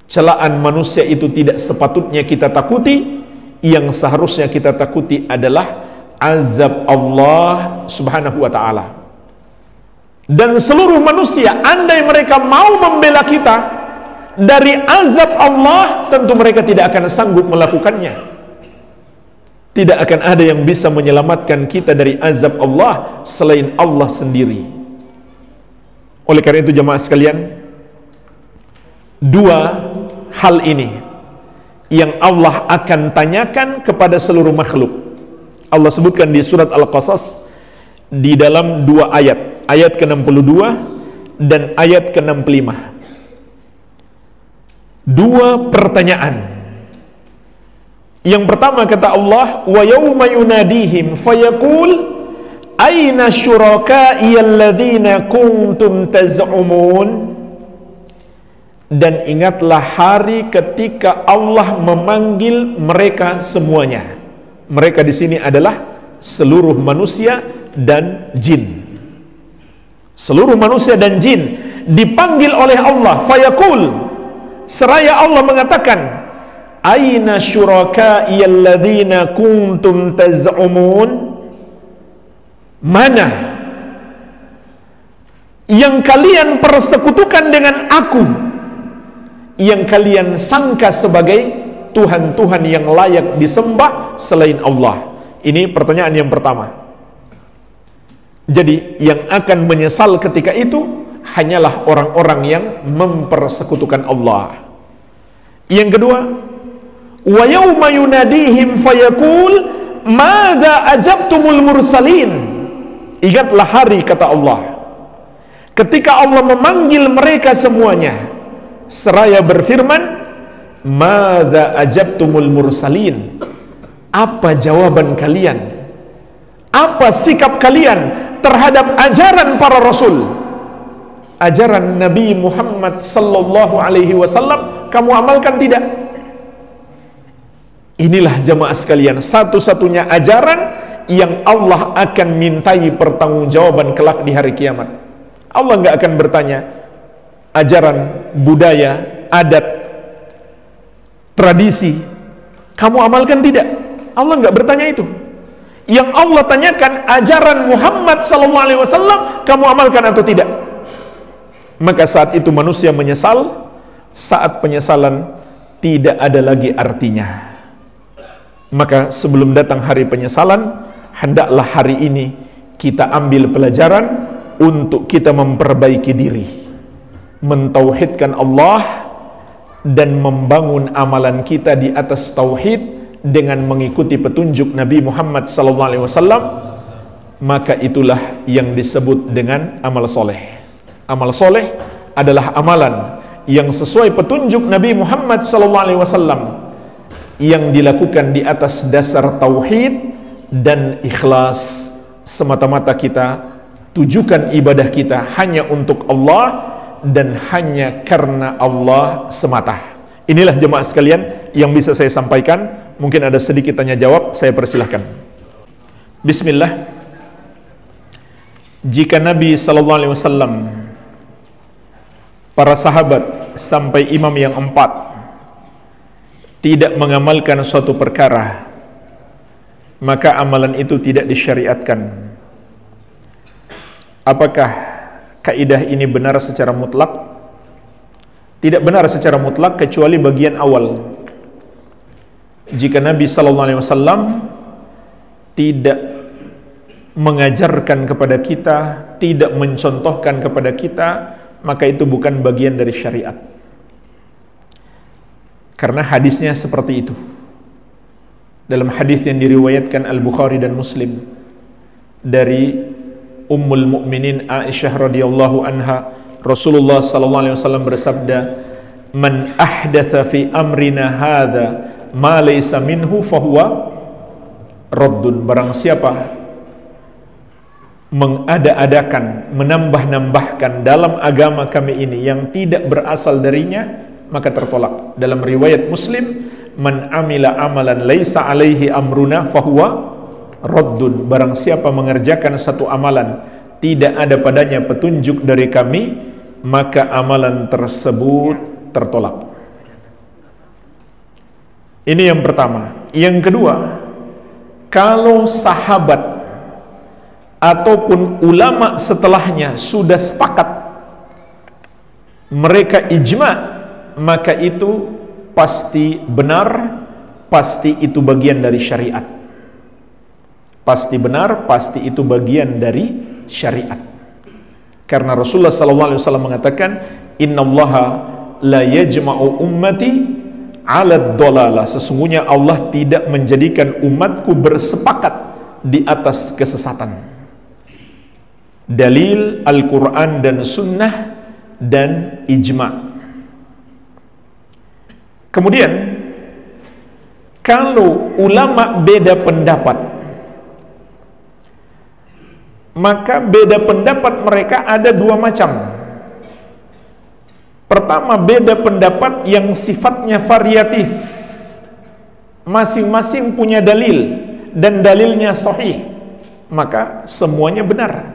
celaan manusia itu tidak sepatutnya kita takuti. Yang seharusnya kita takuti adalah azab Allah subhanahu wa ta'ala. Dan seluruh manusia, andai mereka mau membela kita dari azab Allah, tentu mereka tidak akan sanggup melakukannya. Tidak akan ada yang bisa menyelamatkan kita dari azab Allah selain Allah sendiri. Oleh karena itu jemaah sekalian, dua hal ini yang Allah akan tanyakan kepada seluruh makhluk. Allah sebutkan di surat Al-Qasas di dalam dua ayat, ayat ke-62 dan ayat ke-65. Dua pertanyaan Yang pertama kata Allah, wa yauma yunadihim fayaqul aina syuraka'i alladzina kuntum taz'umun. Dan ingatlah hari ketika Allah memanggil mereka semuanya. Mereka di sini adalah seluruh manusia dan jin. Seluruh manusia dan jin dipanggil oleh Allah, fayaqul, seraya Allah mengatakan, aina syuraka'i alladzina kuntum taz'umun. Mana yang kalian persekutukan dengan aku, yang kalian sangka sebagai Tuhan-Tuhan yang layak disembah selain Allah? Ini pertanyaan yang pertama. Jadi yang akan menyesal ketika itu hanyalah orang-orang yang mempersekutukan Allah. Yang kedua, wa yauma yunadihim fayaqul madza ajabtumul mursalin. Ingatlah hari kata Allah ketika Allah memanggil mereka semuanya, seraya berfirman, madza ajabtumul mursalin. Apa jawaban kalian? Apa sikap kalian terhadap ajaran para rasul? Ajaran Nabi Muhammad sallallahu alaihi wasallam kamu amalkan tidak? Inilah jamaah sekalian satu-satunya ajaran yang Allah akan mintai pertanggungjawaban kelak di hari kiamat. Allah nggak akan bertanya ajaran, budaya, adat, tradisi kamu amalkan tidak? Allah nggak bertanya itu. Yang Allah tanyakan ajaran Muhammad sallallahu alaihi wasallam kamu amalkan atau tidak? Maka saat itu manusia menyesal, saat penyesalan tidak ada lagi artinya. Maka sebelum datang hari penyesalan, hendaklah hari ini kita ambil pelajaran untuk kita memperbaiki diri, mentauhidkan Allah dan membangun amalan kita di atas tauhid dengan mengikuti petunjuk Nabi Muhammad SAW. Maka itulah yang disebut dengan amal soleh. Amal soleh adalah amalan yang sesuai petunjuk Nabi Muhammad SAW, yang dilakukan di atas dasar tauhid dan ikhlas. Semata-mata kita tujukan ibadah kita hanya untuk Allah dan hanya karena Allah semata. Inilah jemaah sekalian yang bisa saya sampaikan. Mungkin ada sedikit tanya jawab, saya persilahkan. Bismillah. Jika Nabi SAW, para sahabat sampai imam yang 4 tidak mengamalkan suatu perkara, maka amalan itu tidak disyariatkan. Apakah kaidah ini benar secara mutlak? Tidak benar secara mutlak kecuali bagian awal. Jika Nabi SAW tidak mengajarkan kepada kita, tidak mencontohkan kepada kita, maka itu bukan bagian dari syariat. Karena hadisnya seperti itu. Dalam hadis yang diriwayatkan Al-Bukhari dan Muslim dari Ummul Mukminin Aisyah radhiyallahu anha, Rasulullah sallallahu alaihi wasallam bersabda, "Man ahdatsa fi amrina hadza ma laysa minhu fahuwa raddun." Barang siapa mengada-adakan, menambah-nambahkan dalam agama kami ini yang tidak berasal darinya, maka tertolak. Dalam riwayat Muslim, "Man amila amalan laisa alaihi amruna fahuwa raddun." Barang siapa mengerjakan satu amalan tidak ada padanya petunjuk dari kami, maka amalan tersebut tertolak. Ini yang pertama. Yang kedua, kalau sahabat ataupun ulama setelahnya sudah sepakat, mereka ijma', maka itu pasti benar, pasti itu bagian dari syariat. Pasti benar, pasti itu bagian dari syariat. Karena Rasulullah SAW mengatakan, "Innallaha la yajma'u ummati 'ala dhalalah." Sesungguhnya Allah tidak menjadikan umatku bersepakat di atas kesesatan. Dalil Al-Quran dan Sunnah dan ijma'. Kemudian Kalau ulama beda pendapat, maka beda pendapat mereka ada dua macam. Pertama, beda pendapat yang sifatnya variatif, masing-masing punya dalil dan dalilnya sahih, maka semuanya benar.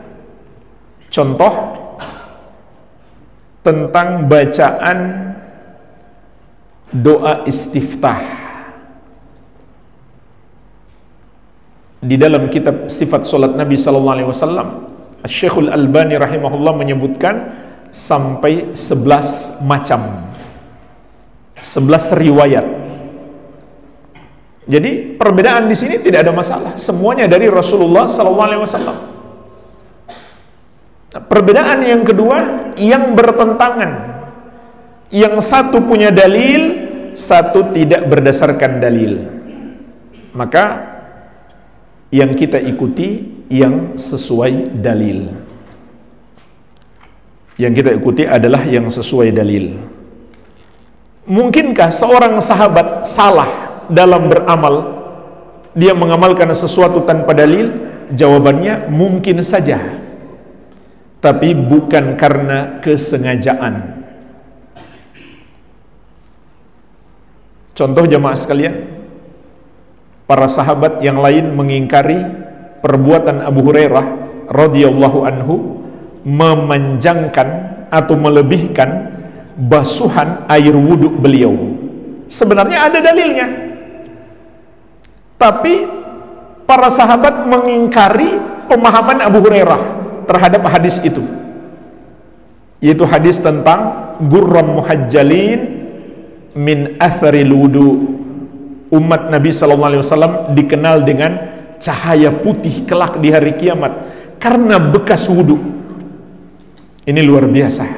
Contoh tentang bacaan doa istiftah di dalam kitab sifat salat Nabi sallallahu alaihi wasallam, Syekhul Albani rahimahullah menyebutkan sampai 11 macam, 11 riwayat. Jadi perbedaan di sini tidak ada masalah, semuanya dari Rasulullah sallallahu alaihi wasallam. Perbedaan yang kedua yang bertentangan, yang satu punya dalil, satu tidak berdasarkan dalil, maka yang kita ikuti yang sesuai dalil. Yang kita ikuti adalah yang sesuai dalil. Mungkinkah seorang sahabat salah dalam beramal? Dia mengamalkan sesuatu tanpa dalil? Jawabannya mungkin saja, tapi bukan karena kesengajaan. Contoh jamaah sekalian, para sahabat yang lain mengingkari perbuatan Abu Hurairah radhiyallahu anhu memanjangkan atau melebihkan basuhan air wudhu beliau. Sebenarnya ada dalilnya, tapi para sahabat mengingkari pemahaman Abu Hurairah terhadap hadis itu, yaitu hadis tentang gurram muhajjalin min atharil wudu. Umat Nabi SAW dikenal dengan cahaya putih kelak di hari kiamat karena bekas wudhu. Ini luar biasa,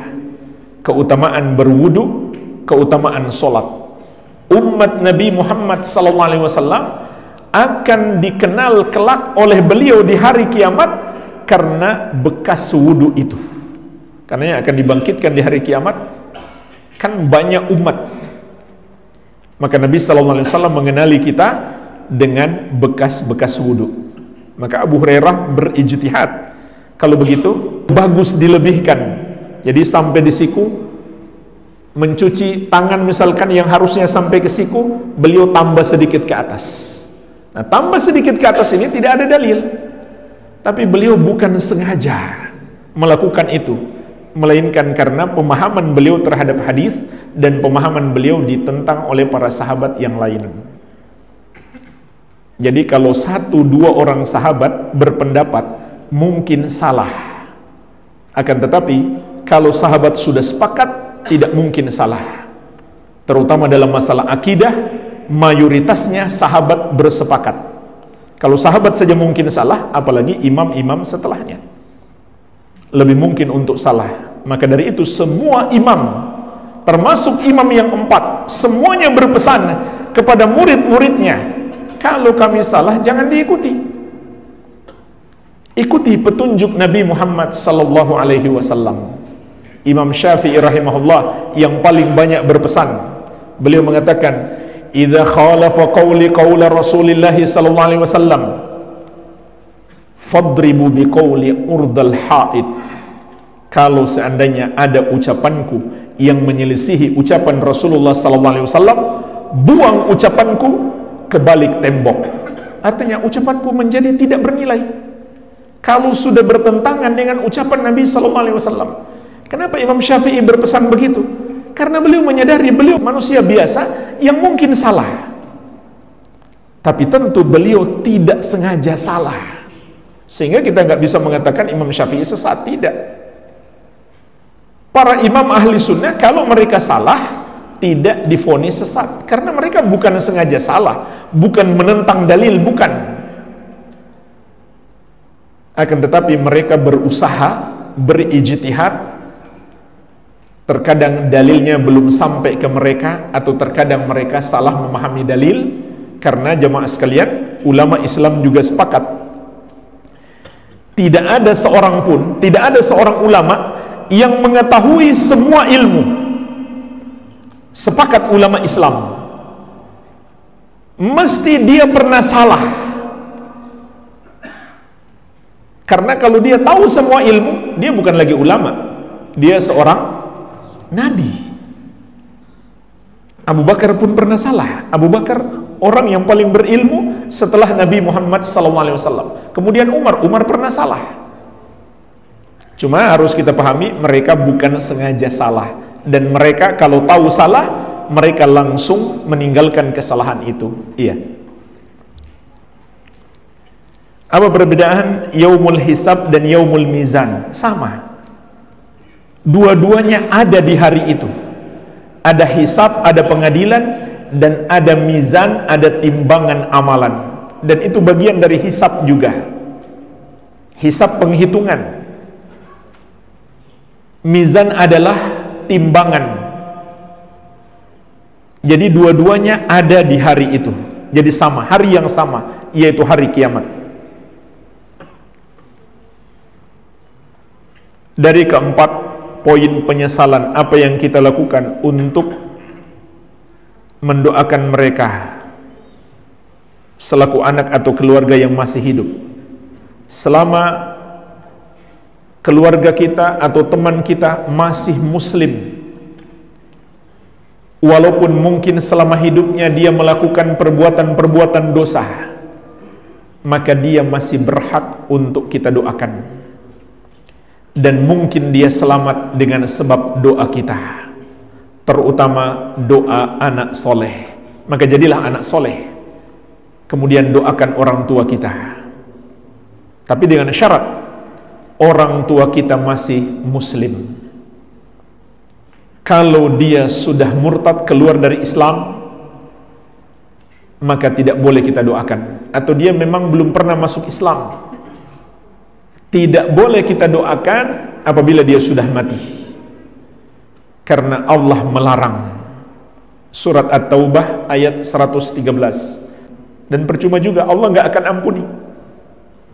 keutamaan berwudhu, keutamaan sholat. Umat Nabi Muhammad SAW akan dikenal kelak oleh beliau di hari kiamat karena bekas wudhu itu. Karena yang akan dibangkitkan di hari kiamat kan banyak umat. Maka Nabi SAW mengenali kita dengan bekas-bekas wudhu. Maka Abu Hurairah berijtihad, kalau begitu bagus dilebihkan. Jadi sampai di siku, mencuci tangan misalkan yang harusnya sampai ke siku, beliau tambah sedikit ke atas. Nah, tambah sedikit ke atas ini tidak ada dalil, tapi beliau bukan sengaja melakukan itu, melainkan karena pemahaman beliau terhadap hadis dan pemahaman beliau ditentang oleh para sahabat yang lain. Jadi kalau 1-2 orang sahabat berpendapat mungkin salah, akan tetapi kalau sahabat sudah sepakat tidak mungkin salah. Terutama dalam masalah akidah, mayoritasnya sahabat bersepakat. Kalau sahabat saja mungkin salah, apalagi imam-imam setelahnya, lebih mungkin untuk salah. Maka dari itu semua imam, termasuk imam yang 4, semuanya berpesan kepada murid-muridnya, kalau kami salah jangan diikuti, ikuti petunjuk Nabi Muhammad sallallahu alaihi wasallam. Imam Syafi'i rahimahullah yang paling banyak berpesan, beliau mengatakan, idza khalafa qawli qawla Rasulillah sallallahu alaihi wasallam fadribu biqawli urdal haid. Kalau seandainya ada ucapanku yang menyelisihi ucapan Rasulullah SAW, buang ucapanku ke balik tembok. Artinya ucapanku menjadi tidak bernilai kalau sudah bertentangan dengan ucapan Nabi SAW. Kenapa Imam Syafi'i berpesan begitu? Karena beliau menyadari beliau manusia biasa yang mungkin salah, tapi tentu beliau tidak sengaja salah, sehingga kita nggak bisa mengatakan Imam Syafi'i sesat. Tidak. Para imam ahli sunnah kalau mereka salah tidak divonis sesat, karena mereka bukan sengaja salah, bukan menentang dalil, bukan. Akan tetapi mereka berusaha, berijtihad. Terkadang dalilnya belum sampai ke mereka, atau terkadang mereka salah memahami dalil. Karena jamaah sekalian, ulama Islam juga sepakat, tidak ada seorang pun, tidak ada seorang ulama yang mengetahui semua ilmu. Sepakat ulama Islam, mesti dia pernah salah. Karena kalau dia tahu semua ilmu, dia bukan lagi ulama, dia seorang nabi. Abu Bakar pun pernah salah. Abu Bakar orang yang paling berilmu setelah Nabi Muhammad SAW. Kemudian Umar pernah salah. Cuma harus kita pahami, mereka bukan sengaja salah. Dan mereka kalau tahu salah, mereka langsung meninggalkan kesalahan itu. Iya. Apa perbedaan yaumul hisab dan yaumul mizan? Sama. Dua-duanya ada di hari itu. Ada hisab, ada pengadilan, dan ada mizan, ada timbangan amalan. Dan itu bagian dari hisab juga. Hisab penghitungan. Mizan adalah timbangan. Jadi dua-duanya ada di hari itu. Jadi sama, hari yang sama, yaitu hari kiamat. Dari keempat poin penyesalan, apa yang kita lakukan untuk mendoakan mereka selaku anak atau keluarga yang masih hidup. Selama keluarga kita atau teman kita masih muslim, walaupun mungkin selama hidupnya dia melakukan perbuatan-perbuatan dosa, maka dia masih berhak untuk kita doakan. Dan mungkin dia selamat dengan sebab doa kita, terutama doa anak soleh. Maka jadilah anak soleh, kemudian doakan orang tua kita. Tapi dengan syarat, orang tua kita masih muslim. Kalau dia sudah murtad, keluar dari Islam, maka tidak boleh kita doakan. Atau dia memang belum pernah masuk Islam, tidak boleh kita doakan apabila dia sudah mati. Karena Allah melarang. Surat At-Taubah ayat 113. Dan percuma juga, Allah nggak akan ampuni.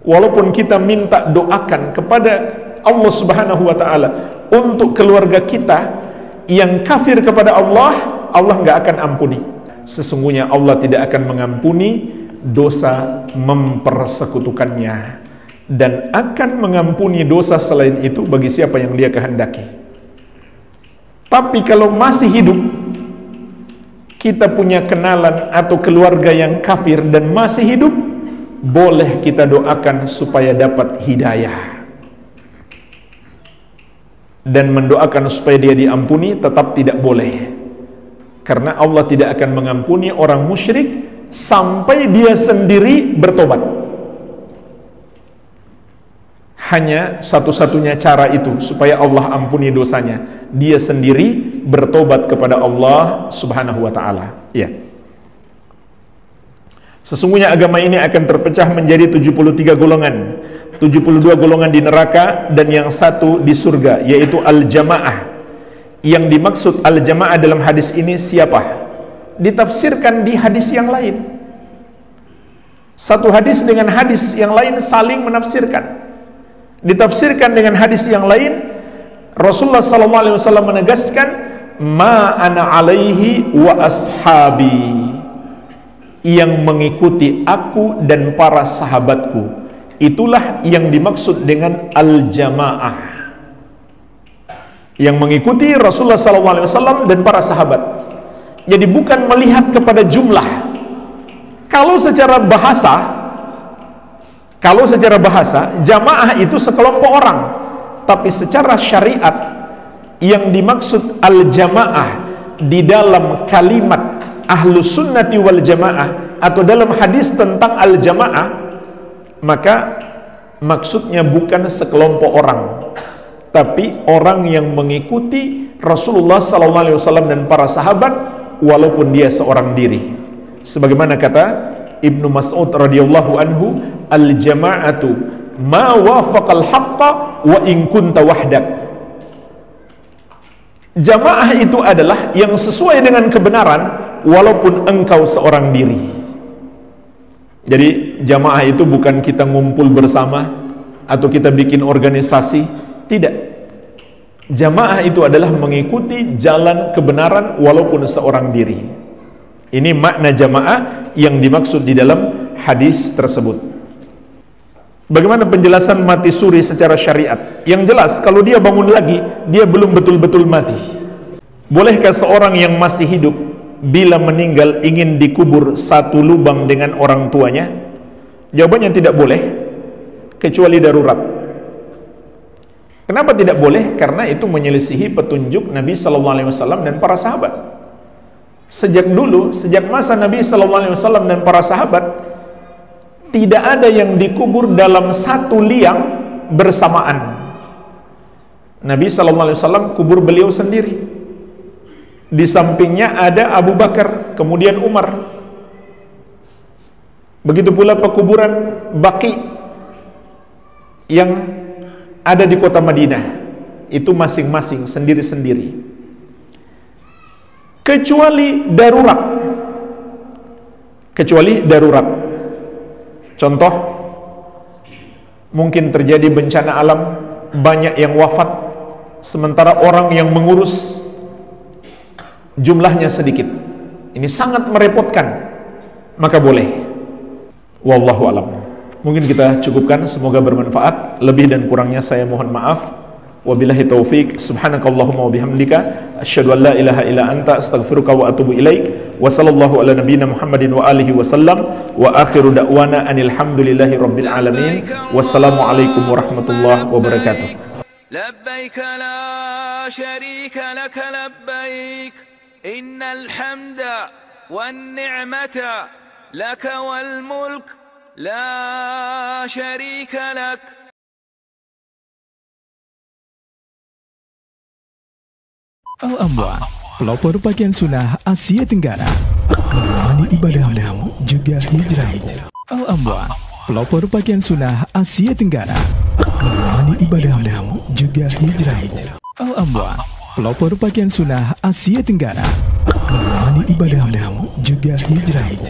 Walaupun kita minta doakan kepada Allah Subhanahu wa Ta'ala untuk keluarga kita yang kafir kepada Allah, Allah nggak akan ampuni. Sesungguhnya Allah tidak akan mengampuni dosa mempersekutukannya, dan akan mengampuni dosa selain itu bagi siapa yang dia kehendaki. Tapi kalau masih hidup, kita punya kenalan atau keluarga yang kafir dan masih hidup, boleh kita doakan supaya dapat hidayah. Dan mendoakan supaya dia diampuni tetap tidak boleh. Karena Allah tidak akan mengampuni orang musyrik sampai dia sendiri bertobat. Hanya satu-satunya cara itu supaya Allah ampuni dosanya, dia sendiri bertobat kepada Allah Subhanahu wa Ta'ala. Ya. Sesungguhnya agama ini akan terpecah menjadi 73 golongan. 72 golongan di neraka dan yang satu di surga, yaitu al-jamaah. Yang dimaksud al-jamaah dalam hadis ini siapa? Ditafsirkan di hadis yang lain. Satu hadis dengan hadis yang lain saling menafsirkan. Ditafsirkan dengan hadis yang lain, Rasulullah SAW menegaskan, ma ana alaihi wa ashabi, yang mengikuti aku dan para sahabatku, itulah yang dimaksud dengan al-jamaah, yang mengikuti Rasulullah SAW dan para sahabat. Jadi bukan melihat kepada jumlah. Kalau secara bahasa, jamaah itu sekelompok orang. Tapi secara syariat, yang dimaksud al-jamaah di dalam kalimat ahlus sunnati wal jamaah atau dalam hadis tentang al-jamaah, maka maksudnya bukan sekelompok orang, tapi orang yang mengikuti Rasulullah SAW dan para sahabat walaupun dia seorang diri. Sebagaimana kata Ibnu Mas'ud radhiyallahu anhu, al-jama'atu ma wafaqal haqqa wa in kunta wahdak. Jamaah itu adalah yang sesuai dengan kebenaran walaupun engkau seorang diri. Jadi jamaah itu bukan kita ngumpul bersama atau kita bikin organisasi, tidak. Jamaah itu adalah mengikuti jalan kebenaran walaupun seorang diri. Ini makna jamaah yang dimaksud di dalam hadis tersebut. Bagaimana penjelasan mati suri secara syariat? Yang jelas, kalau dia bangun lagi, dia belum betul-betul mati. Bolehkah seorang yang masih hidup, bila meninggal ingin dikubur satu lubang dengan orang tuanya? Jawabannya tidak boleh, kecuali darurat. Kenapa tidak boleh? Karena itu menyelisihi petunjuk Nabi SAW dan para sahabat. Sejak dulu, sejak masa Nabi SAW dan para sahabat, tidak ada yang dikubur dalam satu liang bersamaan. Nabi SAW kubur beliau sendiri. Di sampingnya ada Abu Bakar, kemudian Umar. Begitu pula pekuburan Baqi yang ada di kota Madinah, itu masing-masing sendiri-sendiri. Kecuali darurat. Kecuali darurat. Contoh, mungkin terjadi bencana alam, banyak yang wafat, sementara orang yang mengurus jumlahnya sedikit. Ini sangat merepotkan, maka boleh. Wallahu alam. Mungkin kita cukupkan, semoga bermanfaat. Lebih dan kurangnya saya mohon maaf. Wabillahi taufik. Subhanakallahumma wa bihamdika asyhadu an la ilaha illa anta astaghfiruka wa atubu ilaik. Wa sallallahu ala nabiyyina Muhammadin wa alihi wa sallam. Wa akhiru da'wana anil hamdulillahi rabbil alamin. Wassalamu alaikum warahmatullahi wabarakatuh. لبيك لا شريك لك لبيك إن الحمد والنعمة لك والملك لا شريك لك. Al-Amwa, pelopor pakaian sunnah Asia Tenggara, menemani ibadahmu juga hijrahmu. Al-Amwa, pelopor pakaian sunnah Asia Tenggara, menemani ibadahmu juga hijrahmu. Al-Amwa, pelopor pakaian sunnah Asia Tenggara, menemani ibadahmu juga hijrahmu.